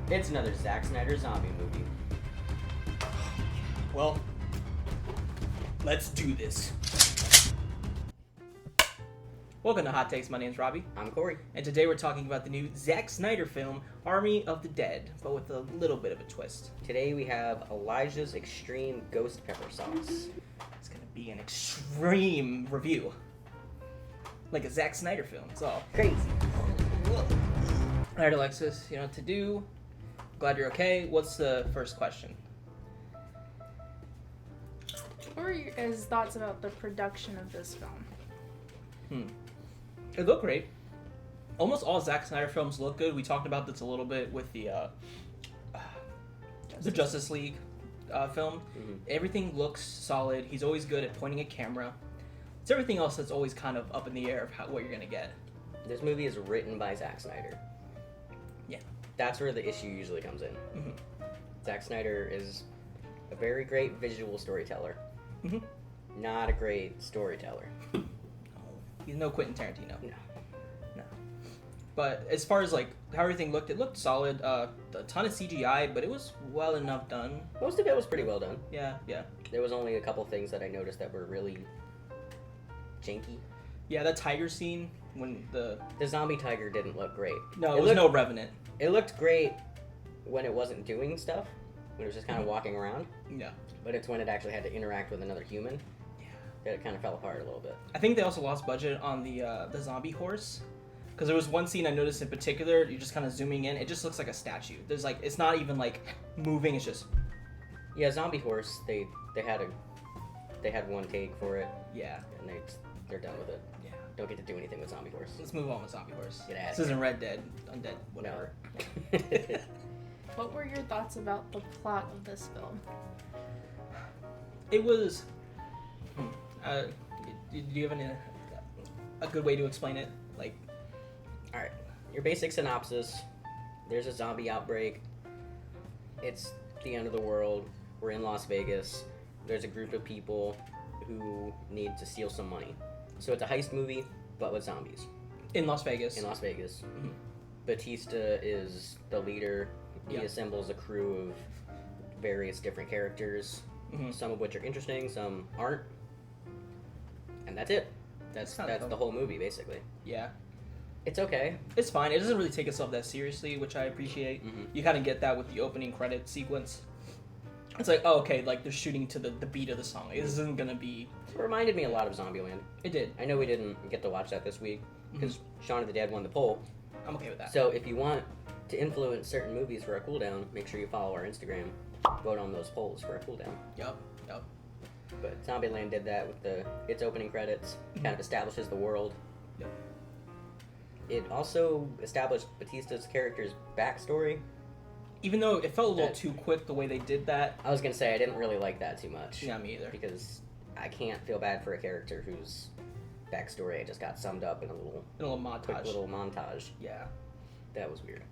It's another Zach Snyder zombie movie. Well, let's do this. Welcome to Hot Takes. My name's Robby. I'm Corey. And today we're talking about the new Zach Snyder film, Army of the Dead, but with a little bit of a twist. Today we have Elijah's Xtreme Ghost Pepper Sauce. It's going to be an extreme review. Like a Zach Snyder film. It's all Crazy. Alright, Alexis, you know what to do. Glad you're okay. What's the first question? What were your guys' thoughts about the production of this film? It looked great. Almost all Zack Snyder films look good. We talked about this a little bit with the Justice League film. Mm-hmm. Everything looks solid. He's always good at pointing a camera. It's everything else that's always kind of up in the air of what you're going to get. This movie is written by Zach Snyder. Yeah. That's where the issue usually comes in. Mm-hmm. Zach Snyder is a very great visual storyteller. Mm-hmm. Not a great storyteller. He's no Quentin Tarantino. No. But as far as like how everything looked, it looked solid. A ton of CGI, but it was well enough done. Most of it was pretty well done. Yeah. There was only a couple things that I noticed that were really janky. Yeah, that tiger scene when The zombie tiger didn't look great. it was no Revenant. It looked great when it wasn't doing stuff, when it was just kind of walking around. Yeah. But it's when it actually had to interact with another human that it kind of fell apart a little bit. I think they also lost budget on the zombie horse, because there was one scene I noticed in particular. You're just kind of zooming in. It just looks like a statue. There's like it's not even like moving. It's just Yeah, zombie horse. They had one take for it, yeah. and they're done with it. Yeah. Don't get to do anything with zombie horse. Let's move on with zombie horse. Get outta This here. isn't Red Dead, Undead, whatever. What were your thoughts about the plot of this film? It was. Do you have a good way to explain it? Like, All right, your basic synopsis. There's a zombie outbreak. It's the end of the world. We're in Las Vegas. There's a group of people who need to steal some money. So it's a heist movie, but with zombies. in Las Vegas. In Las Vegas. Mhm. Batista is the leader. He Yeah. assembles a crew of various different characters, Mhm. some of which are interesting, some aren't. And that's it. That's Kinda cool. the whole movie, basically. Yeah. It's okay. It's fine. It doesn't really take itself that seriously, which I appreciate. Mhm. You kind of get that with the opening credit sequence. It's like, oh, okay, like they're shooting to the beat of the song. This isn't gonna be. It reminded me a lot of Zombieland. It did. I know we didn't get to watch that this week because Shaun of the Dead won the poll. I'm okay with that. So if you want to influence certain movies for a cool down, make sure you follow our Instagram. Vote on those polls for a cool down. Yup. But Zombieland did that with its opening credits. Kind of establishes the world. Yep. It also established Batista's character's backstory. Even though it felt a little That- too quick the way they did that. I was gonna say I didn't really like that too much. Yeah, me either. Because I can't feel bad for a character whose backstory just got summed up in a little In a little quick montage. little montage. Yeah. That was weird.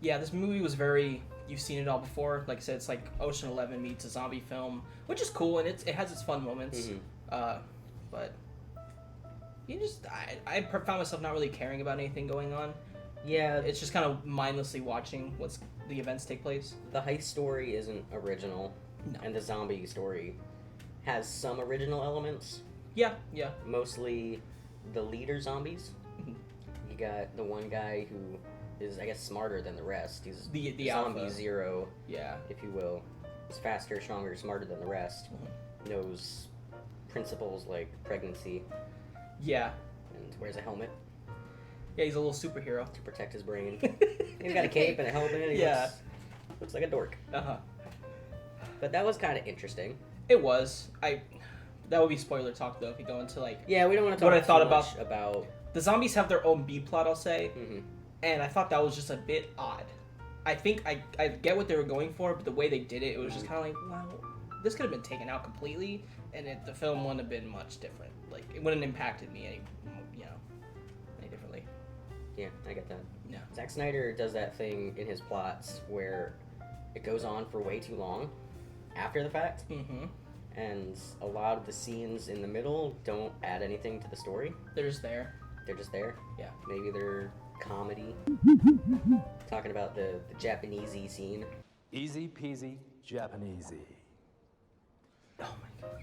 Yeah, this movie was very. You've seen it all before. Like I said, it's like Ocean 11 meets a zombie film, which is cool and it has its fun moments. Mhm. But I found myself not really caring about anything going on. Yeah, It's just kind of mindlessly watching the events take place. the heist story isn't original, No. and the zombie story has some original elements. Yeah. Mostly the leader zombies. Mhm. You got the one guy who is, I guess, smarter than the rest. He's The zombie alpha. zero, Yeah. if you will. He's faster, stronger, smarter than the rest. Knows principles like pregnancy Yeah. and wears a helmet Yeah, he's a little superhero. to protect his brain. He's got a cape and a helmet. And he Yeah. looks like a dork. Uh-huh. But that was kind of interesting. It was. That would be spoiler talk, though, if you go into, like... Yeah, we don't want to talk What I thought too much about... The zombies have their own B-plot, I'll say. Mhm. And I thought that was just a bit odd. I think I get what they were going for, but the way they did it was just kind of like, wow, this could have been taken out completely, and the film wouldn't have been much different. Like, it wouldn't have impacted me any differently. Yeah, I get that. Yeah. Zack Snyder does that thing in his plots where it goes on for way too long after the fact, Mm-hmm. and a lot of the scenes in the middle don't add anything to the story. They're just there. They're just there. Yeah. Maybe they're comedy. Talking about the Japanesey scene. Easy peasy Japanesey. Oh my god.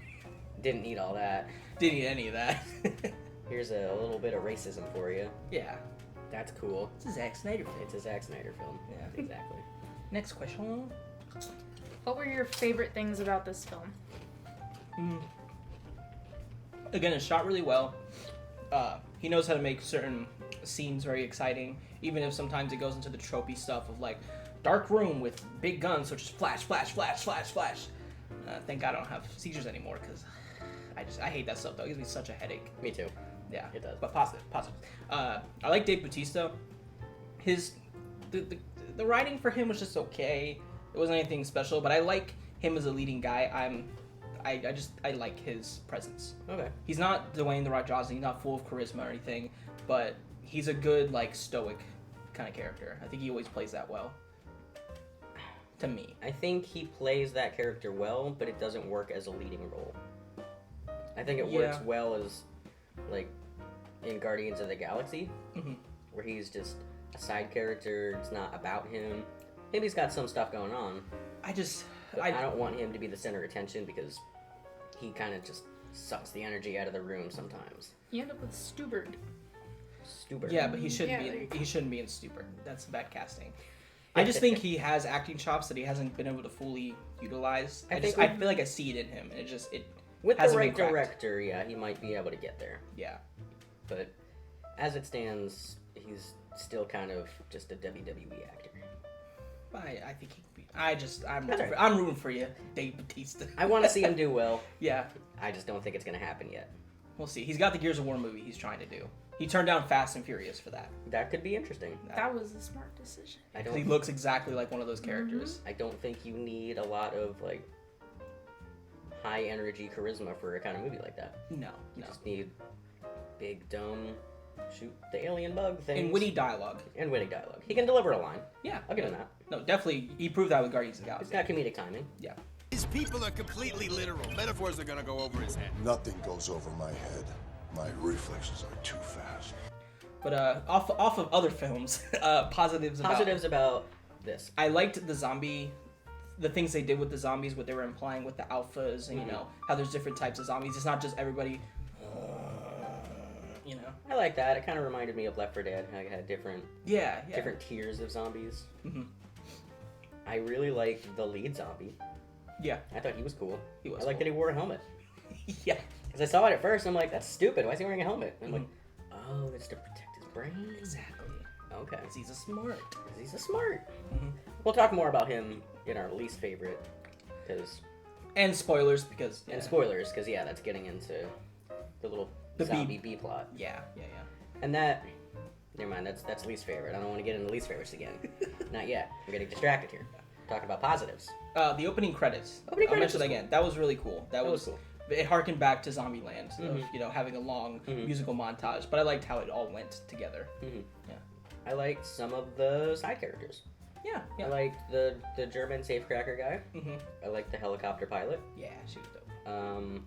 Didn't need all that. Didn't need any of that. Here's a little bit of racism for you. Yeah. That's cool. It's a Zack Snyder film. It's a Zack Snyder film. Yeah. Exactly. Next question. What were your favorite things about this film? Again, it's shot really well. He knows how to make certain scenes very exciting, even if sometimes it goes into the tropey stuff of like dark room with big guns, so just flash, flash, flash, flash, flash. Thank God I don't have seizures anymore because I hate that stuff though. It gives me such a headache. Me too. Yeah, It does. But positive. I like Dave Bautista. The writing for him was just okay. It wasn't anything special, but I like him as a leading guy. I like his presence. Okay. He's not Dwayne The Rock Johnson. He's not full of charisma or anything, but he's a good, like, stoic kind of character. I think he always plays that well. To me. I think he plays that character well, but it doesn't work as a leading role. I think it works well as, like, in Guardians of the Galaxy, where he's just a side character. It's not about him. Maybe he's got some stuff going on. I don't want him to be the center of attention because he kind of just sucks the energy out of the room sometimes. You end up with Stubert. Stupid. Yeah, but he shouldn't Yeah, be. He shouldn't be in Stupor. That's bad casting. I just think he has acting chops that he hasn't been able to fully utilize. I feel like I see it in him, and it With the hasn't right been cracked. director, yeah, he might be able to get there. Yeah. But as it stands, he's still kind of just a WWE actor. I think he'd be. I'm rooting for you, Dave Bautista. I want to see him do well. Yeah, I just don't think it's going to happen yet. we'll see. He's got the Gears of War movie he's trying to do. He turned down Fast and Furious for that. That could be interesting. That was a smart decision. He looks exactly like one of those characters. I don't think you need a lot of like high energy charisma for a kind of movie like that. No, You just need big, dumb, shoot the alien bug thing. And witty dialogue. And witty dialogue. He can deliver a line. Yeah, I'll give him that. No, definitely. He proved that with Guardians of the He's Galaxy. got comedic timing. Yeah. These people are completely literal. Metaphors are gonna go over his head. Nothing goes over my head. My reflexes are too fast. But off of other films, positives About this. I liked the things they did with the zombies, what they were implying with the alphas, and you know how there's different types of zombies. It's not just everybody. You know. I like that. It kind of reminded me of Left 4 Dead. How you had different tiers of zombies. I really liked the lead zombie. Yeah. I thought he was cool. He was I like cool. that he wore a helmet. Yeah. Because I saw it at first, and I'm like, that's stupid. Why is he wearing a helmet? And I'm like, oh, it's to protect his brain. Exactly. Okay. 'Cause he's a smart. Because he's a smart. We'll talk more about him in our least favorite. And spoilers because. And spoilers, because, yeah, that's getting into the little zombie B plot. Yeah. And that, never mind, that's least favorite. I don't want to get into least favorites again. Not yet. I'm getting distracted here. Talking about positives. The opening credits. I'll mention it again. That was really cool. That was cool. It harkened back to Zombieland, of, having a long musical montage. But I liked how it all went together. Yeah. I liked some of the side characters. Yeah. I liked the German safecracker guy. I liked the helicopter pilot. Yeah, she was dope.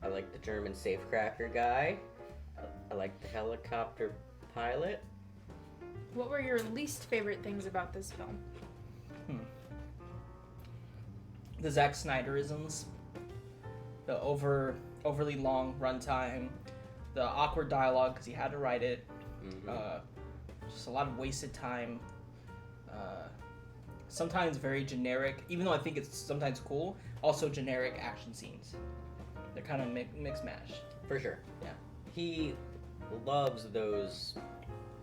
I liked the German safecracker guy. I liked the helicopter pilot. What were your least favorite things about this film? The Zack Snyderisms, the overly long runtime, the awkward dialogue because he had to write it, just a lot of wasted time. Sometimes very generic, even though I think it's sometimes cool. Also generic action scenes. They're kind of mix mash. For sure. Yeah. He loves those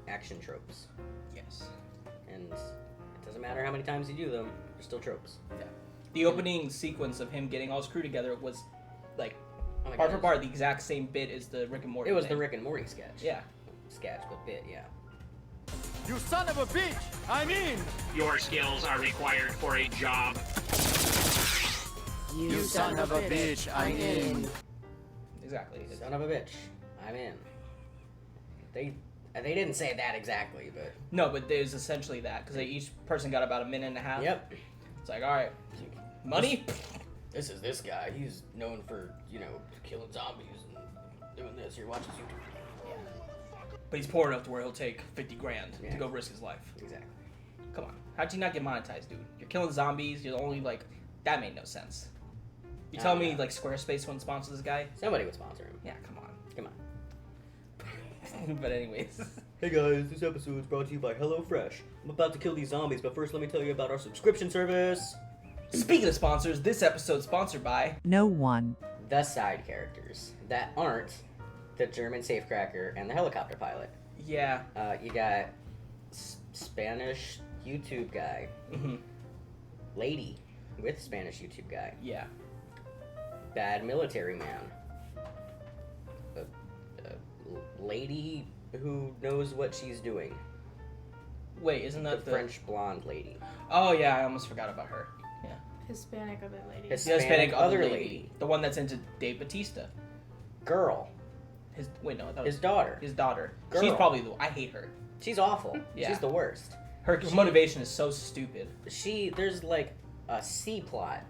action tropes. Yes. And it doesn't matter how many times you do them, they're still tropes. Yeah. The opening sequence of him getting all his crew together was like Oh my part for God. part the exact same bit as the Rick and Morty. It was thing. the Rick and Morty sketch. Yeah. Sketch, but bit, yeah. You son of a bitch! I mean! Your skills are required for a job. You son of a bitch! I'm in! Exactly. Son of a bitch, I'm in. They didn't say that exactly, but... No, but there's essentially that, because each person got about a minute and a half. Yep. It's like, alright, money? This is this guy. He's known for, killing zombies and doing this. You're watching YouTube. But he's poor enough to where he'll take 50 grand Yeah. to go risk his life. Exactly. Come on. How'd you not get monetized, dude? You're killing zombies. You're only, like... That made no sense. You tell me, like, Squarespace wouldn't sponsor this guy? Somebody would sponsor him. Yeah, come on. Come on. But anyways. Hey guys, this episode is brought to you by HelloFresh. I'm about to kill these zombies, but first let me tell you about our subscription service. Speaking of sponsors, this episode's sponsored by... No one. The side characters that aren't the German safecracker and the helicopter pilot. Yeah. You got Spanish YouTube guy. Mm-hmm. Lady with Spanish YouTube guy. Yeah. Bad military man. Lady who knows what she's doing. Wait, isn't The that the... French blonde lady. Oh, yeah, I almost forgot about her. Yeah. Hispanic other lady. The Hispanic other other lady. lady. The one that's into Dave Bautista. Girl. His... Wait, no, that His was... daughter. His daughter. Girl. She's probably the... I hate her. She's awful. Yeah. She's the worst. Her motivation is so stupid. There's like a C plot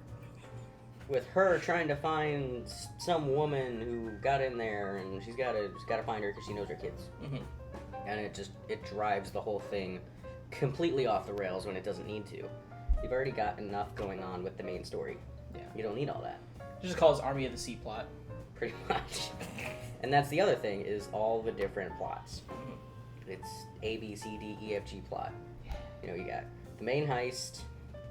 with her trying to find some woman who got in there, and she's got to find her because she knows her kids. Mm-hmm. And it drives the whole thing completely off the rails when it doesn't need to. You've already got enough going on with the main story. Yeah. You don't need all that. Just calls Army of the Sea plot. Pretty much. And that's the other thing, is all the different plots. It's A, B, C, D, E, F, G plot. You know, you got the main heist,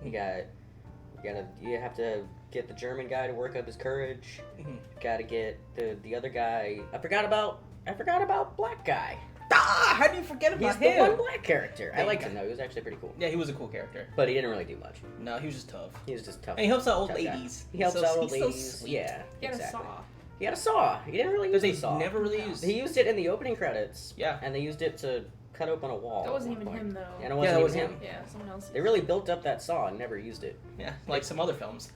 you have to get the German guy to work up his courage. Mm-hmm. Gotta get the other guy. I forgot about black guy. Ah! How do you forget about He's him? the one black character. I Yeah, liked you him though. He was actually pretty cool. Yeah, he was a cool character. But he didn't really do much. No, he was just tough. He was just tough. And he helps out old tough guy. ladies. He helps out old he's so ladies. sweet. Yeah, He had exactly. a saw. He had a saw. He didn't really use But they the saw. never really used. He used it in the opening credits. Yeah. And they used it to cut open a wall. That wasn't at one even point. him though. And it Yeah, wasn't that even was him. him. Yeah, someone else. They really built up that saw and never used it. Yeah, like some other films.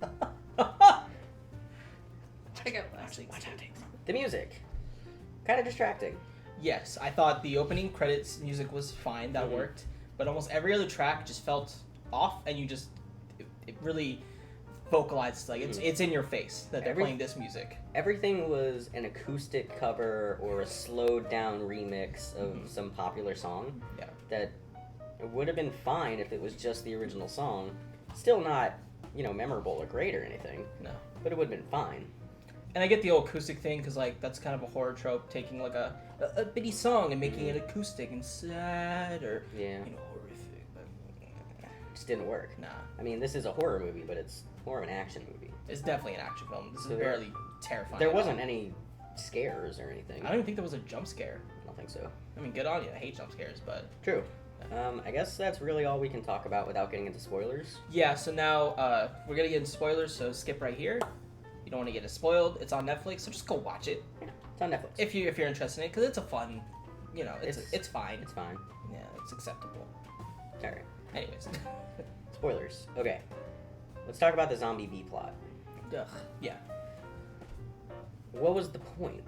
Check out last week's. The music, kind of distracting. Yes, I thought the opening credits music was fine. That Mhm. worked. But almost every other track just felt off, and it really vocalized, like, it's in your face that they're playing this music. Everything was an acoustic cover or a slowed down remix of some popular song. Yeah. That would have been fine if it was just the original song. Still not, memorable or great or anything. No. But it would have been fine. And I get the old acoustic thing, because, like, that's kind of a horror trope, taking, like, a bitty song and making it acoustic and sad, or, Yeah. horrific, but... It just didn't work. Nah. I mean, this is a horror movie, but it's more of an action movie. It's definitely an action film. This is So barely terrifying. There at wasn't all. any scares or anything. I don't even think there was a jump scare. I don't think so. I mean, good on you. I hate jump scares, but... True. I guess that's really all we can talk about without getting into spoilers. Yeah, so now we're going to get into spoilers, so skip right here. You don't want to get it spoiled. It's on Netflix, so just go watch it. It's on Netflix. If you're interested in it, because it's a fun, it's fine. It's fine. Yeah, it's acceptable. All right. Anyways. Spoilers. Okay. Let's talk about the zombie B plot. Ugh. Yeah. What was the point?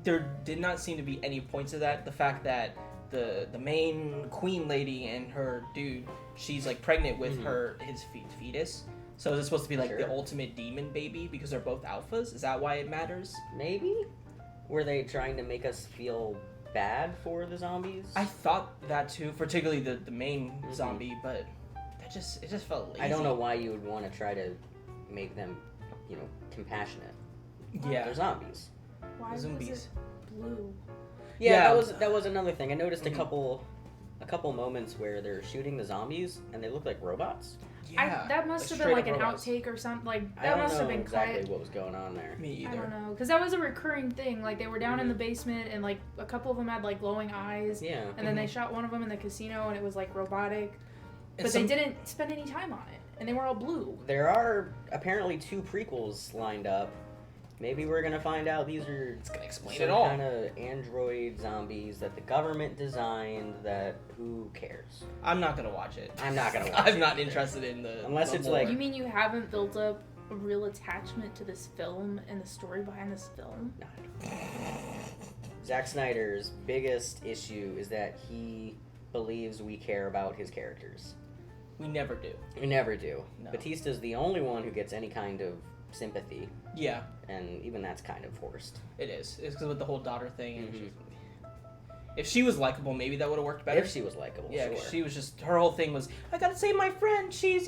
There did not seem to be any points of that. The fact that the main queen lady and her dude, she's like pregnant with his fetus. So is it supposed to be like the Sure. ultimate demon baby because they're both alphas? Is that why it matters? Maybe? Were they trying to make us feel bad for the zombies? I thought that too, particularly the main zombie, but it just felt lazy. I don't know why you would want to try to make them, compassionate. Yeah. They're zombies. Why was Zombies. it blue? Yeah, Yeah. that was another thing. I noticed Mhm. a couple moments where they're shooting the zombies and they look like robots. Yeah. That must have been straight like up an robots. outtake or something. Like I that don't must know have been exactly cut. what was going on there. Me I either. don't know, because that was a recurring thing. Like they were down in the basement, and like a couple of them had like glowing eyes. Yeah. And then they shot one of them in the casino, and it was like robotic. And But they didn't spend any time on it, and they were all blue. There are apparently 2 prequels lined up. Maybe we're gonna find out these are It's gonna explain some it all. kind of android zombies that the government designed. That who cares? I'm not gonna watch it. I'm not gonna watch I'm it not either. interested in the Unless the it's lore. like- You mean you haven't built up a real attachment to this film and the story behind this film? Zack Snyder's biggest issue is that he believes we care about his characters. We never do. We never do. No. Batista's the only one who gets any kind of sympathy, Yeah, and even that's kind of forced. it is. It's because with the whole daughter thing. And Mhm. If she was likable, maybe that would have worked better. If she was likable, Yeah, sure. she was just, her whole thing was, I gotta save my friend, she's,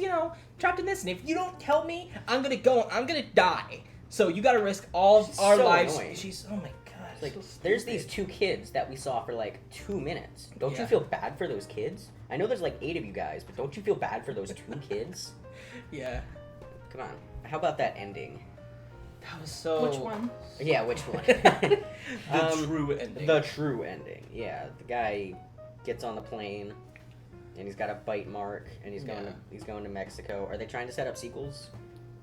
trapped in this, and if you don't help me, I'm gonna die. So you gotta risk all She's our so lives. annoying. She's, oh my god. Like, so there's stupid. these 2 kids that we saw for like 2 minutes. Don't Yeah. you feel bad for those kids? I know there's like 8 of you guys, but don't you feel bad for those 2 kids? Yeah. Come on. How about that ending? That was so... Which one? Yeah, which one? The true ending. The true ending. Yeah, the guy gets on the plane, and he's got a bite mark, and he's going to Mexico. Are they trying to set up sequels?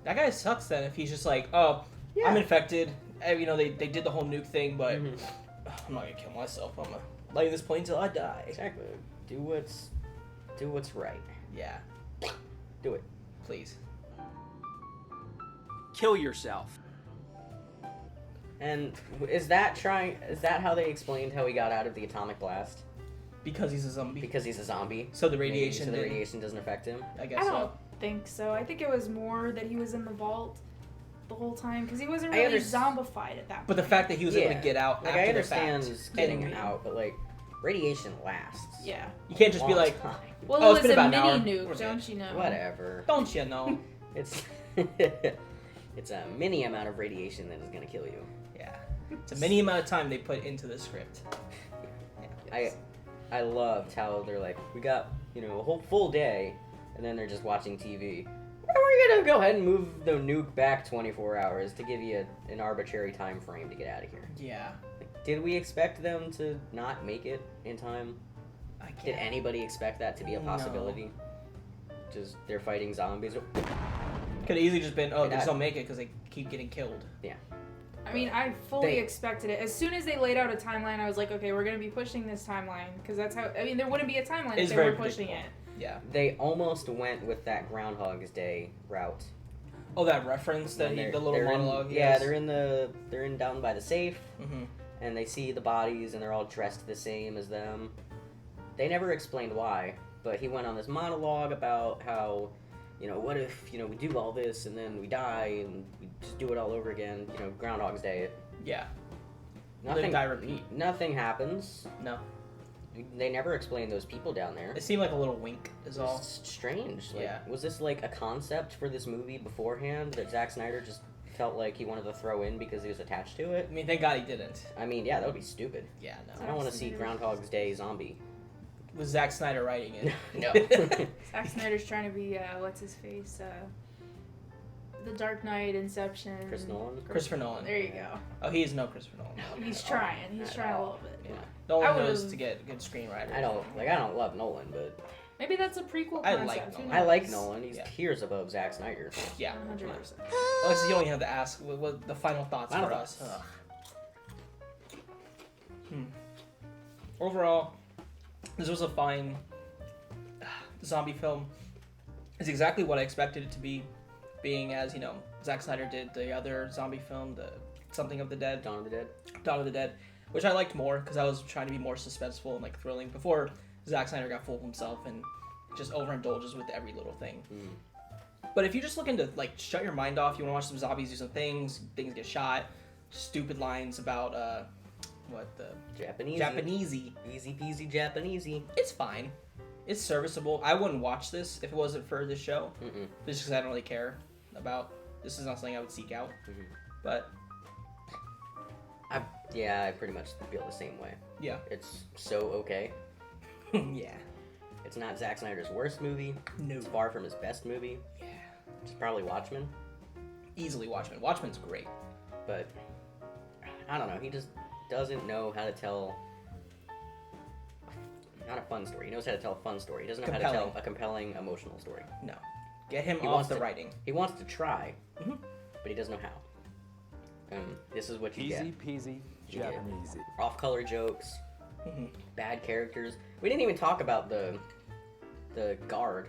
That guy sucks then if he's just like, oh, Yeah. I'm infected. They did the whole nuke thing, but Mhm. I'm not gonna kill myself. I'm gonna lay in this plane till I die. Exactly. Do what's right. Yeah, Do it. please. Kill yourself. And is that how they explained how he got out of the atomic blast? Because he's a zombie. Because he's a zombie. So the Maybe, radiation so the didn't- radiation doesn't affect him. I guess I so. don't think so. I think it was more that he was in the vault the whole time because he wasn't I really understand- zombified at that point. But the fact that he was able Yeah. to get out Like after I understand the fact, getting and out, but like radiation lasts. Yeah. you can't just be Long like, time. Well, Oh, it it's was been a about an hour. mini We're nuke, good. don't you know? Whatever. don't you know? It's it's a mini amount of radiation that is gonna kill you. Yeah, it's a mini amount of time they put into the script. I loved how they're like, we got a whole full day, and then they're just watching TV. We're gonna go ahead and move the nuke back 24 hours to give you an arbitrary time frame to get out of here. Yeah, Like, did we expect them to not make it in time? I can't. Did anybody expect that to be a No. possibility? Just they're fighting zombies. Could have easily just been, oh, they just I- don't make it because they keep getting killed. I mean, I fully They- expected it. As soon as they laid out a timeline, I was like, okay, we're going to be pushing this timeline. Because that's how... I mean, there wouldn't be a timeline It's if they very were pushing it. Yeah. They almost went with that Groundhog's Day route. Oh, that reference that When the they're- little they're in- monologue. Yeah, they're in down by the safe, Mm-hmm. and they see the bodies, and they're all dressed the same as them. They never explained why, but he went on this monologue about how, what if we do all this and then we die and we just do it all over again. Groundhog's Day. Yeah. Nothing. die, repeat. Nothing happens. No. They never explained those people down there. It seemed like a little wink is all. It's strange. Like, Yeah. Was this like a concept for this movie beforehand that Zack Snyder just felt like he wanted to throw in because he was attached to it? I mean, thank God he didn't. I mean, yeah, that would be stupid. Yeah, I no. don't want to see Groundhog's Day zombie. Was Zack Snyder writing it? No. Zack Snyder's trying to be, what's his face? The Dark Knight, Inception. Chris Nolan? Christopher Nolan. There you go. Oh, he is no Christopher Nolan. He's trying. He's Not trying at a all. little bit. Yeah. Nolan I knows would've- to get good screenwriters. I don't love Nolan, but Maybe that's a prequel I concept. like Who Nolan. I like knows? Nolan. He's Yeah. tiers above Zack Snyder. Yeah. 100%. Alexis, you only have to ask what the final thoughts Final for thoughts. us. Overall, this was a fine zombie film. It's exactly what I expected it to be, being as, Zack Snyder did the other zombie film, the Something of the Dead, Dawn of the Dead. Dawn of the Dead, which I liked more because I was trying to be more suspenseful and like thrilling before Zack Snyder got full of himself and just overindulges with every little thing. But if you're just looking to like shut your mind off, you want to watch some zombies do some things get shot, stupid lines about Japanesey. Easy peasy Japanesey. It's fine. It's serviceable. I wouldn't watch this if it wasn't for this show, Mm-mm. just because I don't really care about. This is not something I would seek out. But I pretty much feel the same way. yeah, It's so okay. yeah, It's not Zack Snyder's worst movie. no, It's far from his best movie. yeah, It's probably Watchmen, easily Watchmen. Watchmen's great. but I don't know. He just doesn't know how to tell. Not a fun story. He knows how to tell a fun story. He doesn't know how to Compelling. tell a compelling, emotional story. No, get him He off wants the to- writing. He wants to try, Mhm. but he doesn't know how. This is what you Easy get. peasy, Yeah. Japanesey. Off-color jokes, Mhm. bad characters. We didn't even talk about the guard.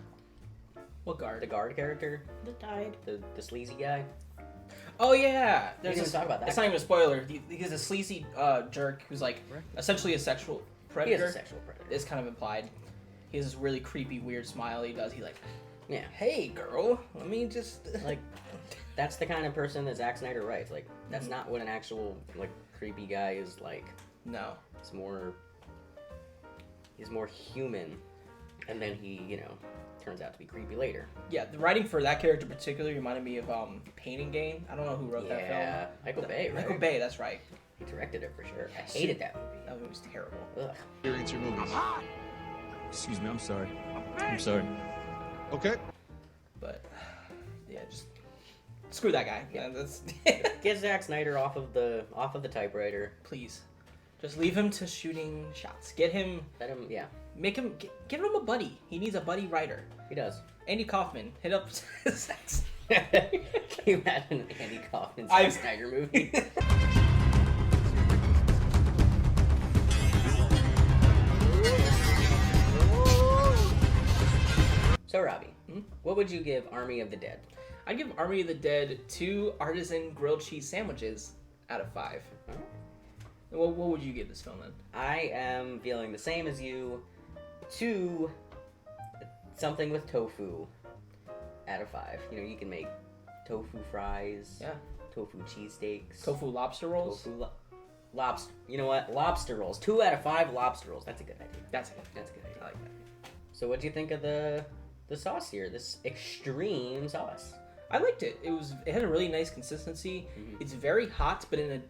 What guard? The guard character, That died. the sleazy guy. Oh yeah, didn't even talk about that. It's not even a spoiler. He's a sleazy jerk who's like essentially a sexual He predator. is a sexual predator. It's kind of implied. He has this really creepy, weird smile he does. He's like, Yeah, "Hey, girl, let me just." like that's the kind of person that Zack Snyder writes. Like that's not what an actual like creepy guy is like. No. It's more he's more human, and then he, you know, turns out to be creepy later. Yeah, the writing for that character particularly reminded me of Pain and Gain. I don't know who wrote that film. Yeah, Michael Bay, right? Michael Bay, that's right. He directed it for sure. I hated that movie. That movie was terrible. Ugh. Experience your movies. Excuse me, I'm sorry. I'm sorry. Okay. But yeah, just screw that guy. Yeah, that's Get Zack Snyder off of the typewriter. please. Just leave him to shooting shots. Get him, Let him, yeah, make him, give him a buddy. He needs a buddy writer. he does. Andy Kaufman, hit up Zack. Can you imagine an Andy Kaufman I've- Zack Snyder movie? So, Robbie, what would you give Army of the Dead? I'd give Army of the Dead 2 artisan grilled cheese sandwiches out of 5. Alright. What would you give this film then? I am feeling the same as you. 2 something with tofu out of 5. You know, you can make tofu fries, Yeah. tofu cheesesteaks, Tofu lobster rolls? tofu lobster. You know what? Lobster rolls. 2 out of 5 lobster rolls. That's a good idea. That's it. That's a good idea. I like that. So, what do you think of the sauce here? This extreme sauce. I liked it. It had a really nice consistency. It's very hot, but in a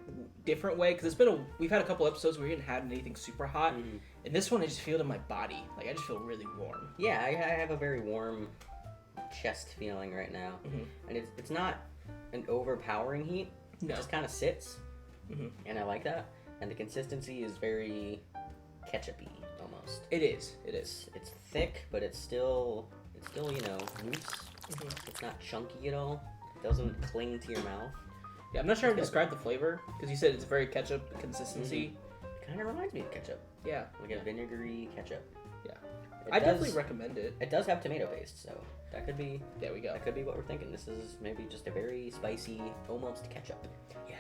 different way. Because we've had a couple episodes where we didn't have anything super hot, and this one I just feel it in my body. Like I just feel really warm. Yeah, I have a very warm chest feeling right now, and it's not an overpowering heat. No. It just kind of sits, and I like that. And the consistency is very ketchup-y almost. It is. It is. It's thick, but it's still you know loose. It's not chunky at all. It doesn't cling to your mouth. Yeah, I'm not sure how to describe the flavor because you said it's very ketchup consistency. It kind of reminds me of ketchup, Yeah. like a vinegary ketchup. Yeah. It I does- definitely recommend it. It does have tomato paste, so that could be. There we go. That could be what we're thinking. This is maybe just a very spicy, almost ketchup. Yeah.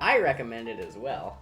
I recommend it as well.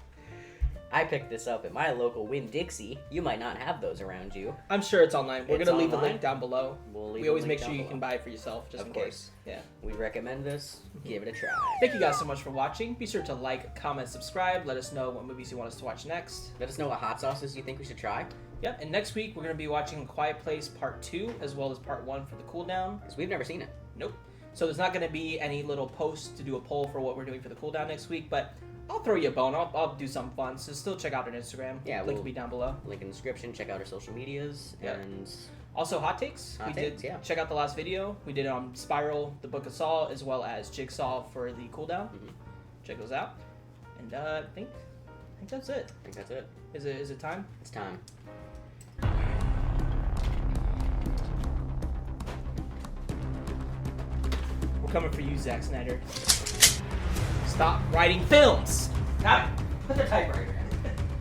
I picked this up at my local Winn-Dixie. You might not have those around you. I'm sure it's online. We're It's gonna leave the online. link down below. We'll leave We the always link make down sure you below. can buy it for yourself just Of in course. case. Yeah. We recommend this. Give it a try. Thank you guys so much for watching. Be sure to like, comment, subscribe. Let us know what movies you want us to watch next. Let us know what hot sauces you think we should try. Yeah, and next week we're going to be watching Quiet Place Part 2 as well as Part 1 for the cool down. Because we've never seen it. Nope. So there's not going to be any little post to do a poll for what we're doing for the cool down next week, but I'll throw you a bone. I'll do something fun. So still check out our Instagram. Yeah, Link will be down below. Link in the description. Check out our social medias. Yeah. And Also, hot takes. Hot we takes, did yeah. check out the last video. We did Spiral, the Book of Saul, as well as Jigsaw for the cooldown. Check those out. And I think that's it. I think that's it. Is it time? It's time. We're coming for you, Zack Snyder. Stop writing films. Stop. Put the typewriter.